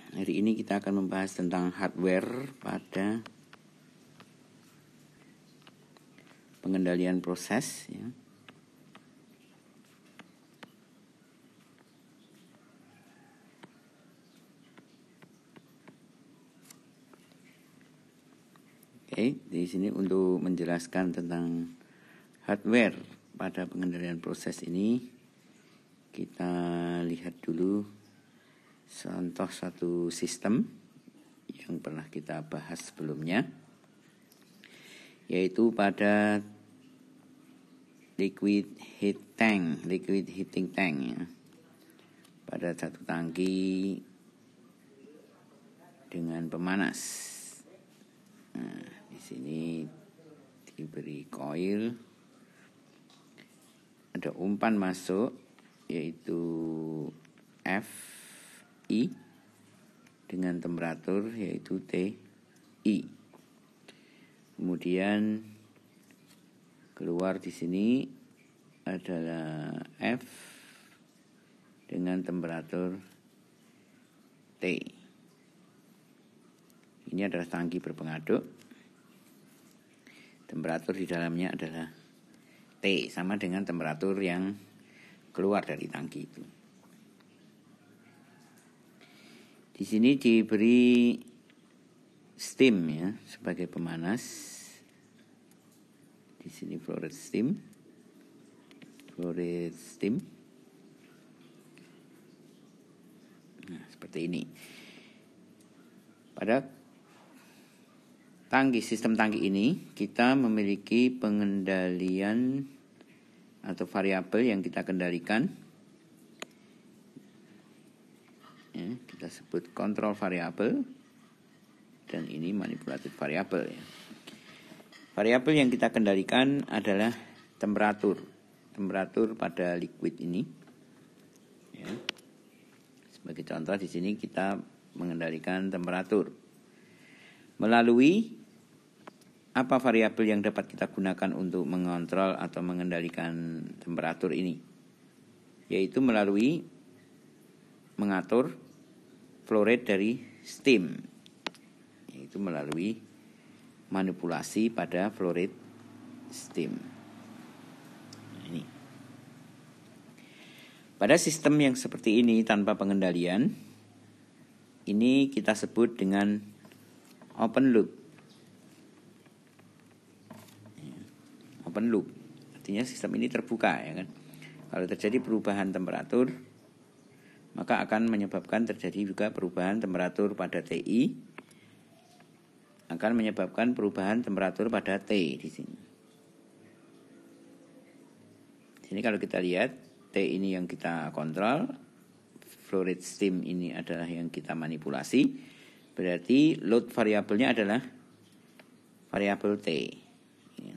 Hari ini kita akan membahas tentang hardware pada pengendalian proses, ya. Oke, di sini untuk menjelaskan tentang hardware pada pengendalian proses ini, kita lihat dulu contoh satu sistem yang pernah kita bahas sebelumnya, yaitu pada liquid heating tank, ya. Pada satu tangki dengan pemanas. Nah, di sini diberi koil, ada umpan masuk yaitu Fi dengan temperatur yaitu Ti. Kemudian keluar di sini adalah F dengan temperatur T. Ini adalah tangki berpengaduk. Temperatur di dalamnya adalah T, sama dengan temperatur yang keluar dari tangki itu. Di sini diberi steam, ya, sebagai pemanas. Di sini florid steam. Nah, seperti ini. Pada sistem tangki ini kita memiliki pengendalian atau variabel yang kita kendalikan. Ya, kita sebut kontrol variabel, dan ini manipulatif variabel, ya. Variabel yang kita kendalikan adalah temperatur pada liquid ini, ya. Sebagai contoh di sini kita mengendalikan temperatur melalui apa variabel yang dapat kita gunakan untuk mengontrol atau mengendalikan temperatur ini, yaitu melalui mengatur flow rate dari steam, yaitu melalui manipulasi pada flow rate steam. Ini. Pada sistem yang seperti ini tanpa pengendalian, ini kita sebut dengan open loop. Open loop artinya sistem ini terbuka, ya kan. Kalau terjadi perubahan temperatur, maka akan menyebabkan terjadi juga perubahan temperatur pada Ti, akan menyebabkan perubahan temperatur pada T di sini. Sini kalau kita lihat, T ini yang kita kontrol, flow rate steam ini adalah yang kita manipulasi. Berarti load variabelnya adalah variabel T, ya.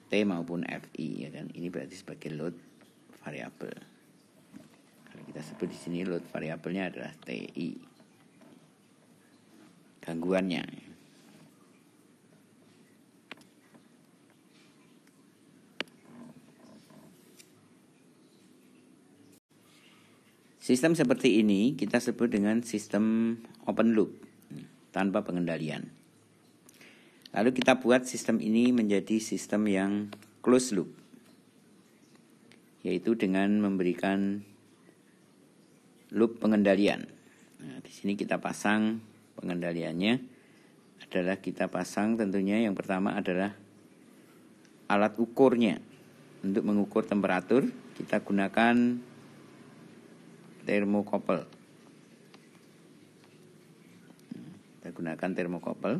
T maupun Fi, ya kan. Ini berarti sebagai load variabel. Kalau kita sebut di sini load variabelnya adalah Ti. Gangguannya. Sistem seperti ini kita sebut dengan sistem open loop tanpa pengendalian. Lalu kita buat sistem ini menjadi sistem yang closed loop, yaitu dengan memberikan loop pengendalian. Nah, di sini kita pasang pengendaliannya adalah kita pasang tentunya yang pertama adalah alat ukurnya. Untuk mengukur temperatur kita gunakan termokouple. Kita gunakan termokouple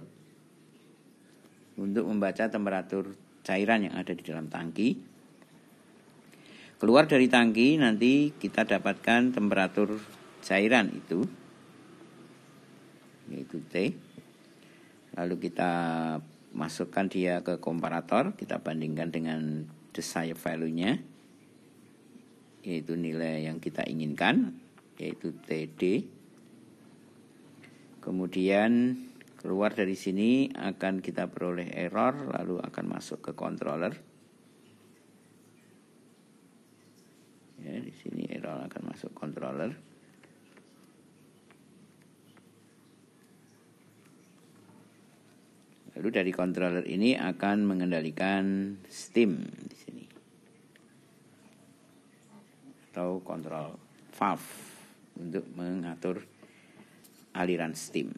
untuk membaca temperatur cairan yang ada di dalam tangki. Keluar dari tangki nanti kita dapatkan temperatur cairan itu, yaitu T. Lalu kita masukkan dia ke komparator, kita bandingkan dengan desired value-nya, yaitu nilai yang kita inginkan, yaitu TD. Kemudian keluar dari sini akan kita peroleh error, lalu akan masuk ke controller. Ya, di sini error akan masuk controller. Lalu dari controller ini akan mengendalikan steam di sini, atau control valve untuk mengatur aliran steam.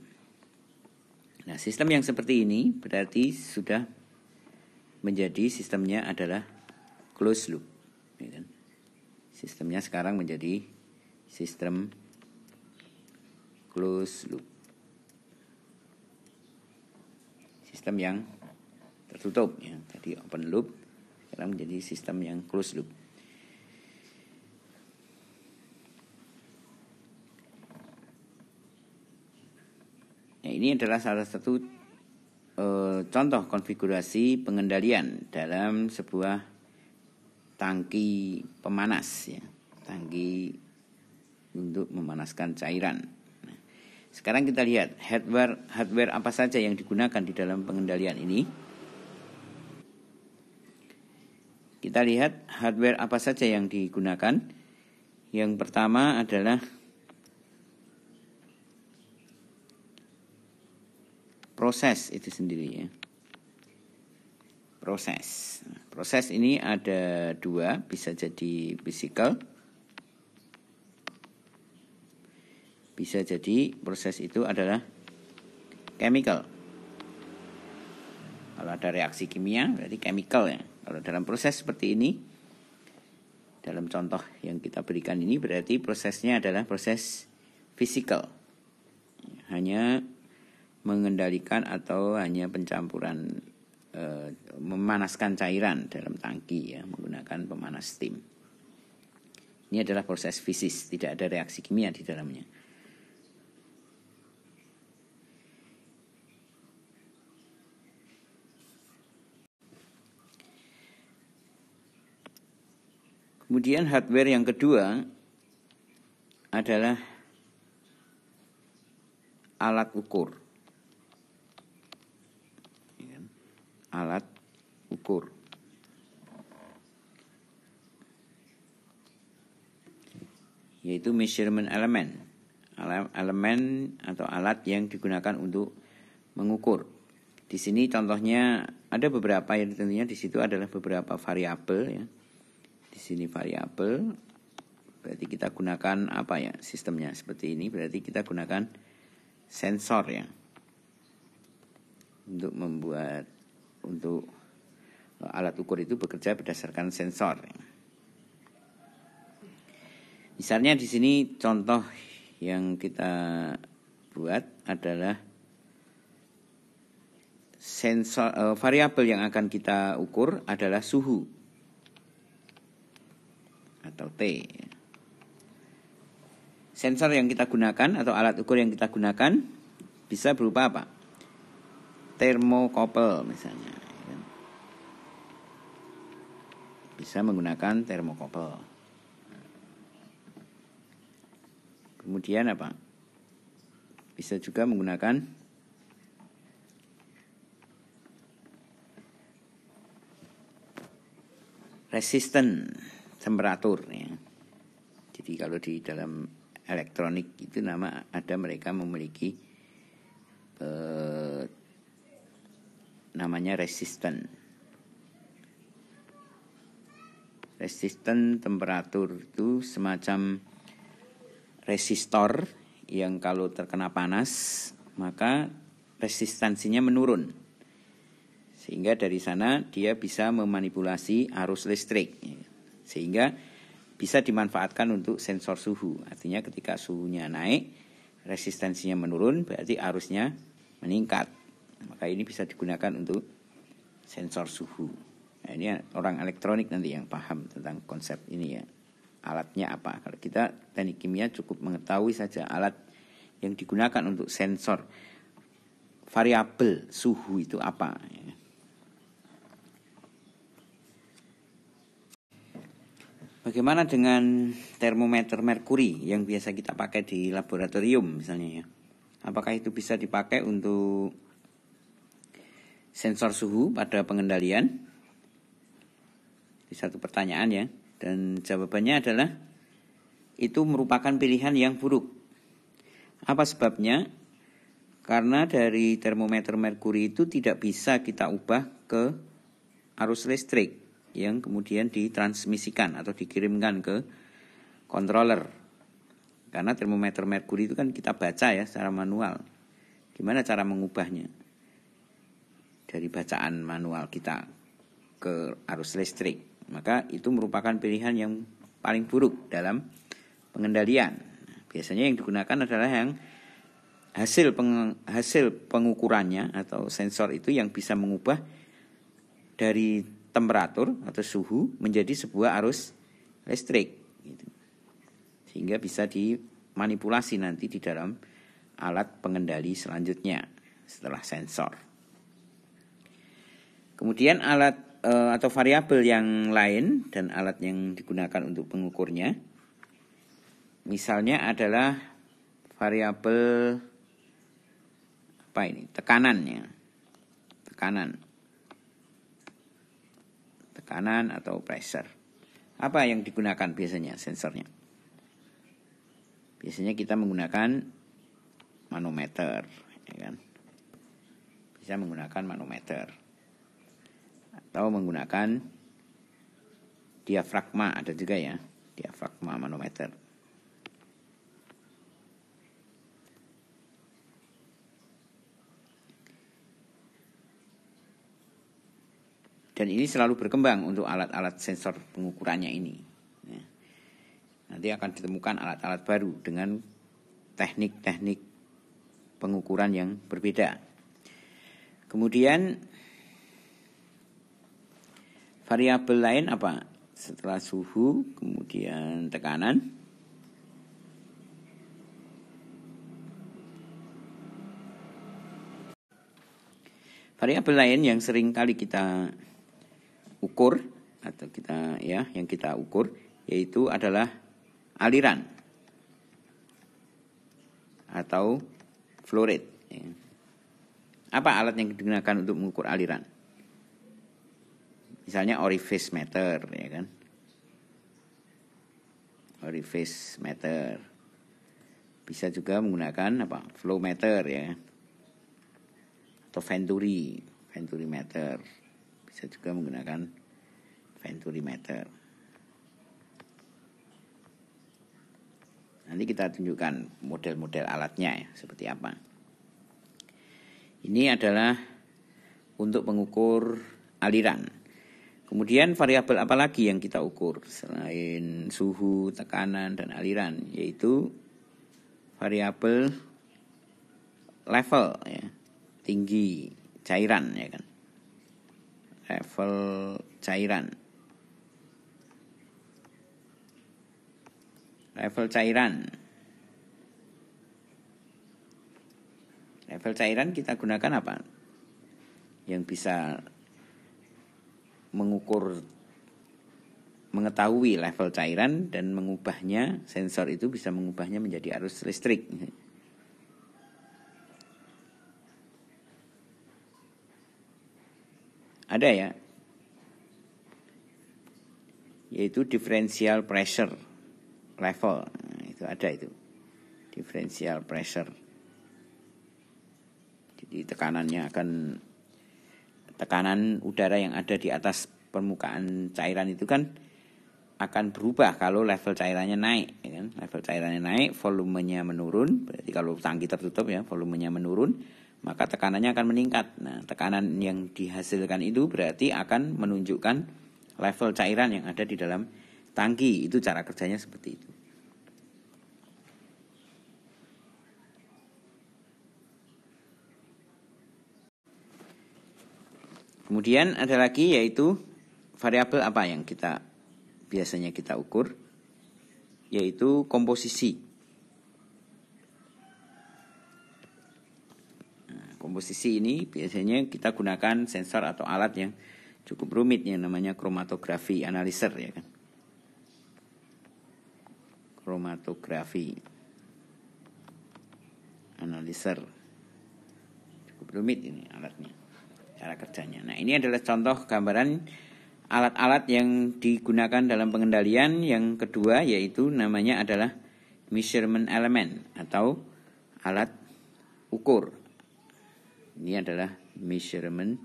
Nah, sistem yang seperti ini berarti sudah menjadi sistemnya adalah closed loop. Sistemnya sekarang menjadi sistem closed loop. Sistem yang tertutup ya. Tadi open loop, sekarang menjadi sistem yang closed loop. Nah, ini adalah salah satu contoh konfigurasi pengendalian dalam sebuah tangki pemanas ya. Tangki untuk memanaskan cairan. Sekarang kita lihat hardware apa saja yang digunakan di dalam pengendalian ini. Kita lihat hardware apa saja yang digunakan. Yang pertama adalah proses itu sendiri ya. Proses ini ada dua, bisa jadi physical, bisa jadi proses itu adalah chemical. Kalau ada reaksi kimia berarti chemical ya. Kalau dalam proses seperti ini, dalam contoh yang kita berikan ini berarti prosesnya adalah proses physical. Hanya mengendalikan atau hanya pencampuran memanaskan cairan dalam tangki ya, menggunakan pemanas steam. Ini adalah proses fisis, tidak ada reaksi kimia di dalamnya. Kemudian hardware yang kedua adalah alat ukur. Alat ukur. Yaitu measurement element. Elemen atau alat yang digunakan untuk mengukur. Di sini contohnya ada beberapa yang tentunya di situ adalah beberapa variabel ya. Di sini variabel, berarti kita gunakan apa ya sistemnya seperti ini. Berarti kita gunakan sensor ya untuk alat ukur itu bekerja berdasarkan sensor. Misalnya di sini contoh yang kita buat adalah sensor variabel yang akan kita ukur adalah suhu atau T. Sensor yang kita gunakan atau alat ukur yang kita gunakan bisa berupa apa? Thermocouple misalnya. Bisa menggunakan thermocouple. Kemudian apa? Bisa juga menggunakan resisten temperatur ya. Jadi kalau di dalam elektronik itu mereka memiliki namanya resisten temperatur. Itu semacam resistor yang kalau terkena panas maka resistansinya menurun, sehingga dari sana dia bisa memanipulasi arus listrik, sehingga bisa dimanfaatkan untuk sensor suhu. Artinya ketika suhunya naik, resistansinya menurun, berarti arusnya meningkat. Maka ini bisa digunakan untuk sensor suhu. Nah, ini orang elektronik nanti yang paham tentang konsep ini ya. Alatnya apa? Kalau kita teknik kimia cukup mengetahui saja alat yang digunakan untuk sensor variabel suhu itu apa ya. Bagaimana dengan termometer merkuri yang biasa kita pakai di laboratorium misalnya ya? Apakah itu bisa dipakai untuk sensor suhu pada pengendalian? Ini satu pertanyaan ya. Dan jawabannya adalah itu merupakan pilihan yang buruk. Apa sebabnya? Karena dari termometer merkuri itu tidak bisa kita ubah ke arus listrik yang kemudian ditransmisikan atau dikirimkan ke controller. Karena termometer merkuri itu kan kita baca ya secara manual. Gimana cara mengubahnya? Dari bacaan manual kita ke arus listrik. Maka itu merupakan pilihan yang paling buruk dalam pengendalian. Biasanya yang digunakan adalah yang hasil pengukurannya atau sensor itu yang bisa mengubah dari temperatur atau suhu menjadi sebuah arus listrik gitu. Sehingga bisa dimanipulasi nanti di dalam alat pengendali selanjutnya setelah sensor. Kemudian alat atau variabel yang lain dan alat yang digunakan untuk pengukurnya misalnya adalah variabel apa ini? Tekanannya. Tekanan atau pressure. Apa yang digunakan biasanya sensornya? Biasanya kita menggunakan manometer, ya kan? Bisa menggunakan manometer. Atau menggunakan diafragma, ada juga ya, diafragma manometer. Dan ini selalu berkembang untuk alat-alat sensor pengukurannya ini. Ya. Nanti akan ditemukan alat-alat baru dengan teknik-teknik pengukuran yang berbeda. Kemudian variabel lain apa? Setelah suhu, kemudian tekanan. Variabel lain yang sering kali kita ukur atau yang kita ukur yaitu adalah aliran atau flow rate. Ya. Apa alat yang digunakan untuk mengukur aliran? Misalnya orifice meter, ya kan? Orifice meter. Bisa juga menggunakan flow meter, ya. Atau venturi meter. Bisa juga menggunakan venturi meter. Nanti kita tunjukkan model-model alatnya ya, seperti apa. Ini adalah untuk mengukur aliran. Kemudian variabel apa lagi yang kita ukur selain suhu, tekanan, dan aliran, yaitu variabel level, ya, tinggi cairan, ya kan, level cairan. Level cairan kita gunakan apa? Yang bisa mengetahui level cairan dan mengubahnya, sensor itu bisa mengubahnya menjadi arus listrik. Ada ya, yaitu differential pressure level. Nah, itu ada itu, differential pressure. Jadi tekanan udara yang ada di atas permukaan cairan itu kan akan berubah kalau level cairannya naik, ya kan? Level cairannya naik, volumenya menurun. Berarti kalau tangki tertutup ya, volumenya menurun, maka tekanannya akan meningkat. Nah, tekanan yang dihasilkan itu berarti akan menunjukkan level cairan yang ada di dalam tangki. Itu cara kerjanya seperti itu. Kemudian ada lagi yaitu variabel apa yang biasanya kita ukur, yaitu komposisi. Nah, komposisi ini biasanya kita gunakan sensor atau alat yang cukup rumit yang namanya chromatography analyzer, ya kan. Chromatography analyzer cukup rumit ini alatnya, cara kerjanya. Nah, ini adalah contoh gambaran alat-alat yang digunakan dalam pengendalian. Yang kedua yaitu namanya adalah measurement element atau alat ukur Ini adalah measurement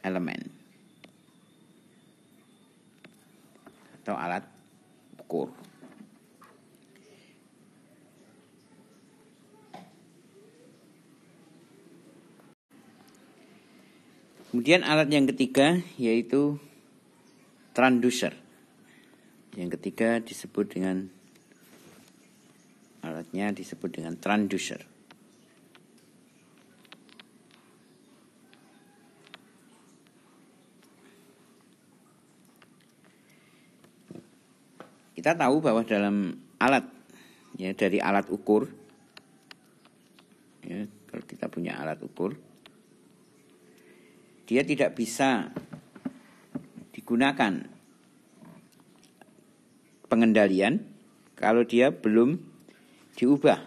element atau alat ukur. Kemudian alat yang ketiga yaitu transducer. Yang ketiga disebut dengan alatnya disebut dengan transducer. Kita tahu bahwa dalam alat, ya, dari alat ukur, ya, kalau kita punya alat ukur, dia tidak bisa digunakan pengendalian kalau dia belum diubah.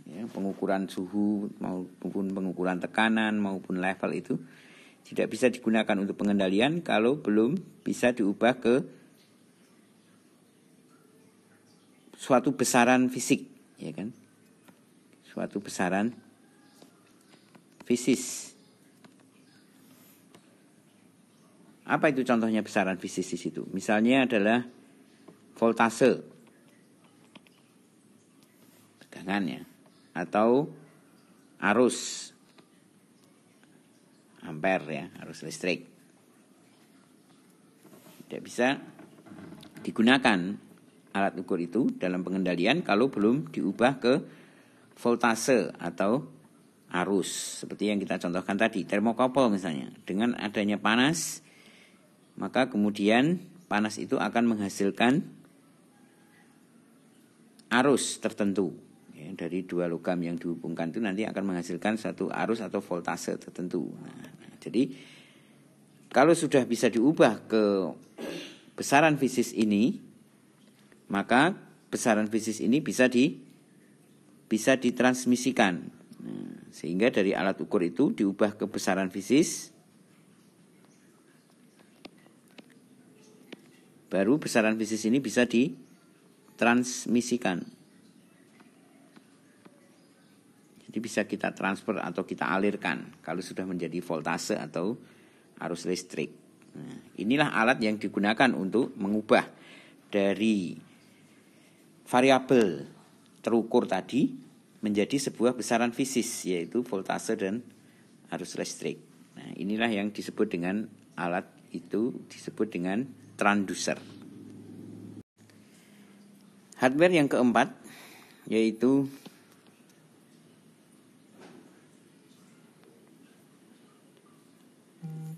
Ya, pengukuran suhu maupun pengukuran tekanan maupun level itu tidak bisa digunakan untuk pengendalian kalau belum bisa diubah ke suatu besaran fisik, ya kan? Suatu besaran fisis. Apa itu contohnya besaran fisis di situ? Misalnya adalah voltase tegangannya atau arus ampere, ya, arus listrik. Tidak bisa digunakan alat ukur itu dalam pengendalian kalau belum diubah ke voltase atau arus. Seperti yang kita contohkan tadi, termokouple misalnya. Dengan adanya panas, maka kemudian panas itu akan menghasilkan arus tertentu. Ya, dari dua logam yang dihubungkan itu nanti akan menghasilkan satu arus atau voltase tertentu. Jadi kalau sudah bisa diubah ke besaran fisis ini, maka besaran fisis ini bisa ditransmisikan. Sehingga dari alat ukur itu diubah ke besaran fisis. Baru besaran fisis ini bisa ditransmisikan. Jadi bisa kita transfer atau kita alirkan kalau sudah menjadi voltase atau arus listrik. Nah, inilah alat yang digunakan untuk mengubah dari variabel terukur tadi menjadi sebuah besaran fisis, yaitu voltase dan arus listrik. Nah, inilah yang disebut dengan alat itu disebut dengan transducer. Hardware yang keempat yaitu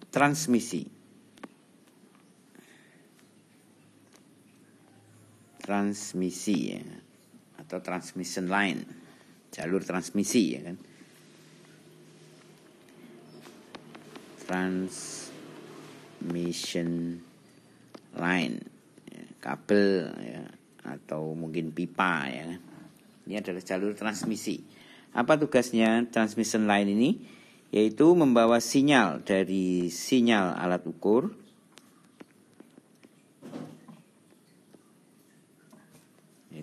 transmisi. Transmisi, ya, atau transmission line, jalur transmisi, ya kan. Transmission line, ya, kabel, ya, atau mungkin pipa, ya. Ini adalah jalur transmisi. Apa tugasnya transmission line ini? Yaitu membawa sinyal dari sinyal alat ukur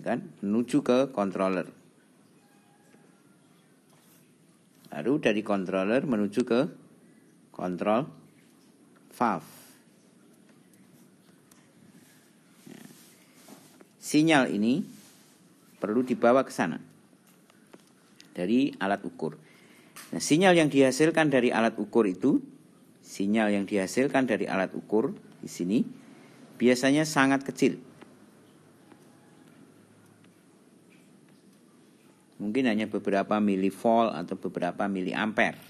kan, menuju ke controller. Lalu dari controller menuju ke control valve. Sinyal ini perlu dibawa ke sana dari alat ukur. Nah, sinyal yang dihasilkan dari alat ukur itu, sinyal yang dihasilkan dari alat ukur di sini biasanya sangat kecil. Mungkin hanya beberapa milivolt atau beberapa miliampere.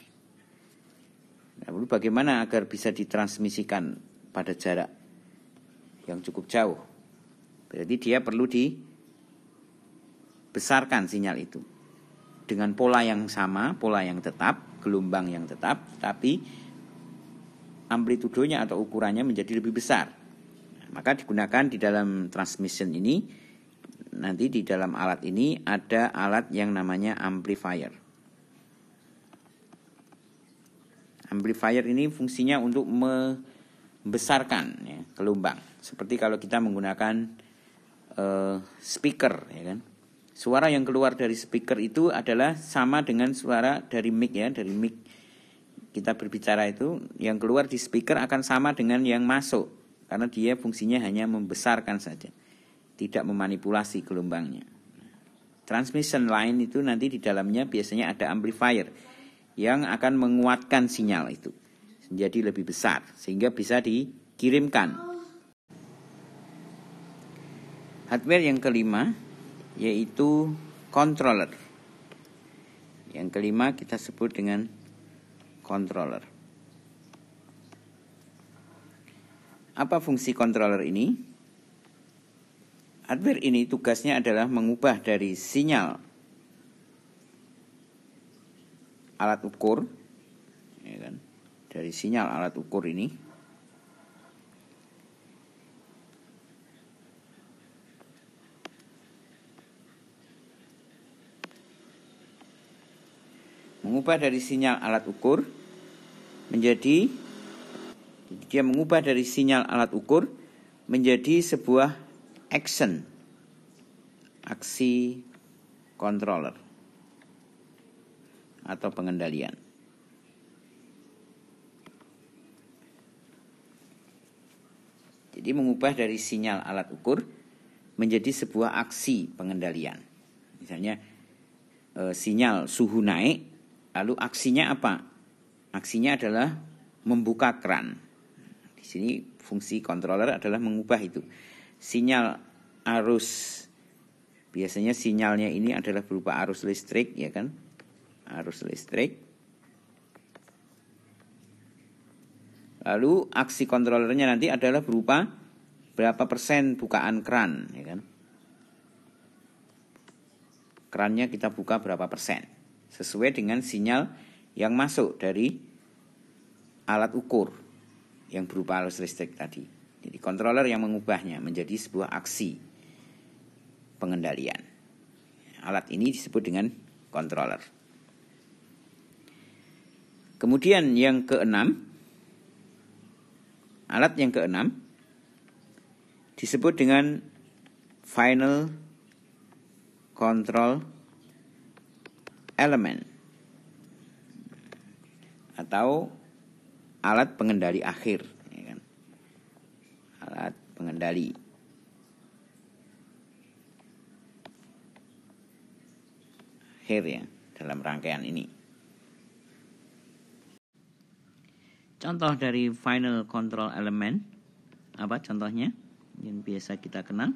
Nah, lalu bagaimana agar bisa ditransmisikan pada jarak yang cukup jauh? Berarti dia perlu dibesarkan sinyal itu dengan pola yang sama, pola yang tetap, gelombang yang tetap, tapi amplitudonya atau ukurannya menjadi lebih besar. Nah, maka digunakan di dalam transmission ini. Nanti di dalam alat ini ada alat yang namanya amplifier. Amplifier ini fungsinya untuk membesarkan, ya, gelombang. Seperti kalau kita menggunakan speaker, ya kan? suara yang keluar dari speaker itu adalah sama dengan suara dari mic ya, dari mic kita berbicara itu yang keluar di speaker akan sama dengan yang masuk karena dia fungsinya hanya membesarkan saja, tidak memanipulasi gelombangnya. Transmission line itu nanti di dalamnya biasanya ada amplifier yang akan menguatkan sinyal itu menjadi lebih besar sehingga bisa dikirimkan. Hardware yang kelima yaitu controller. Yang kelima kita sebut dengan controller. Apa fungsi controller ini? Hardware ini tugasnya adalah mengubah dari sinyal alat ukur, ya kan? Dari sinyal alat ukur ini mengubah dari sinyal alat ukur menjadi sebuah aksi controller atau pengendalian. Jadi mengubah dari sinyal alat ukur menjadi sebuah aksi pengendalian. Misalnya sinyal suhu naik, lalu aksinya apa? Aksinya adalah membuka keran. Di sini fungsi controller adalah mengubah itu. Sinyal arus, biasanya sinyalnya ini adalah berupa arus listrik, ya kan? Arus listrik. Lalu aksi kontrolernya nanti adalah berupa berapa persen bukaan keran, ya kan? Kerannya kita buka berapa persen sesuai dengan sinyal yang masuk dari alat ukur yang berupa arus listrik tadi. Jadi controller yang mengubahnya menjadi sebuah aksi pengendalian. Alat ini disebut dengan controller. Kemudian yang keenam, alat yang keenam disebut dengan final control element atau alat pengendali akhir, ya kan? Alat pengendali. Akhir ya dalam rangkaian ini. Contoh dari final control element apa contohnya yang biasa kita kenal?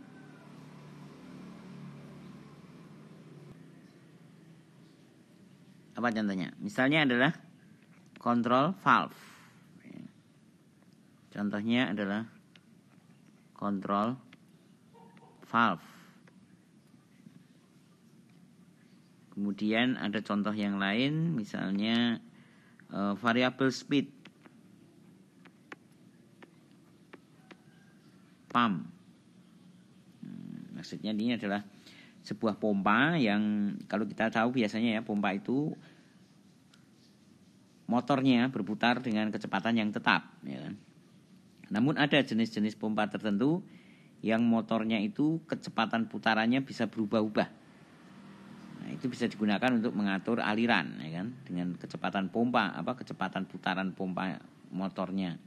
Apa contohnya? Misalnya adalah control valve. Contohnya adalah control valve. Kemudian ada contoh yang lain, misalnya variable speed pump. Maksudnya ini adalah sebuah pompa yang kalau kita tahu biasanya ya pompa itu motornya berputar dengan kecepatan yang tetap, ya kan? Namun ada jenis-jenis pompa tertentu yang motornya itu kecepatan putarannya bisa berubah-ubah. Nah, itu bisa digunakan untuk mengatur aliran, ya kan? Dengan kecepatan pompa, kecepatan putaran pompa motornya.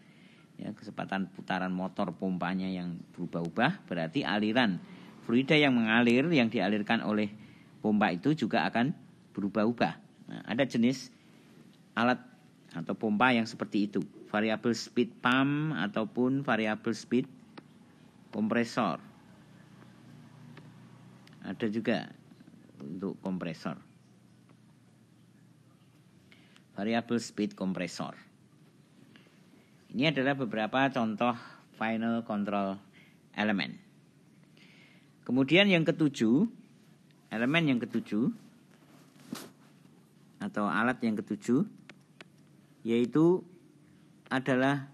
Ya, kecepatan putaran motor pompanya yang berubah-ubah berarti aliran fluida yang mengalir, yang dialirkan oleh pompa itu juga akan berubah-ubah. Nah, ada jenis alat atau pompa yang seperti itu, variable speed pump ataupun variable speed kompresor. Ada juga untuk kompresor, variable speed kompresor. Ini adalah beberapa contoh final control element. Kemudian yang ketujuh, elemen yang ketujuh atau alat yang ketujuh yaitu adalah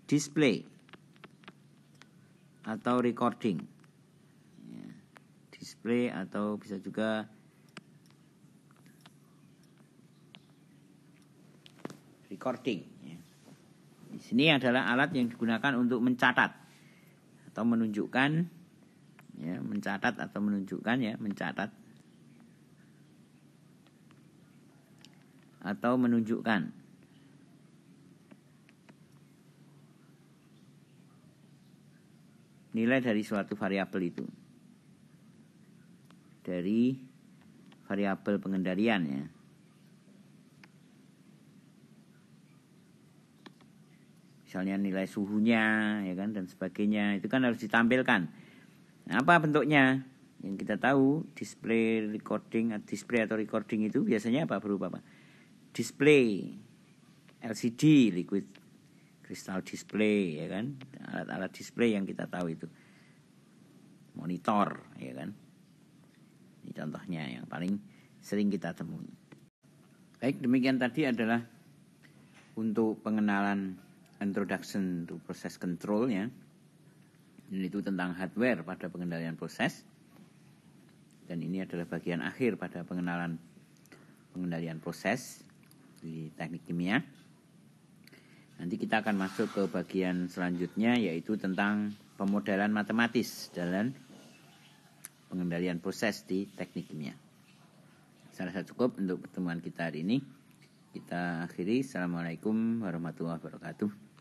display atau recording. Display atau bisa juga recording. Di sini adalah alat yang digunakan untuk mencatat atau menunjukkan mencatat atau menunjukkan ya, mencatat atau menunjukkan nilai dari suatu variabel itu, dari variabel pengendalian ya. Misalnya nilai suhunya ya kan, dan sebagainya, itu kan harus ditampilkan. Nah, apa bentuknya? Yang kita tahu display atau recording itu biasanya apa, berupa apa? Display LCD, liquid crystal display ya kan, alat-alat display yang kita tahu itu, monitor ya kan. Ini contohnya yang paling sering kita temui. Baik, demikian tadi adalah untuk pengenalan introduction to process control ya. Dan itu tentang hardware pada pengendalian proses. Dan ini adalah bagian akhir pada pengendalian proses di teknik kimia. Nanti kita akan masuk ke bagian selanjutnya, yaitu tentang pemodelan matematis dalam pengendalian proses di teknik kimia. Saya rasa cukup untuk pertemuan kita hari ini. Kita akhiri. Assalamualaikum warahmatullahi wabarakatuh.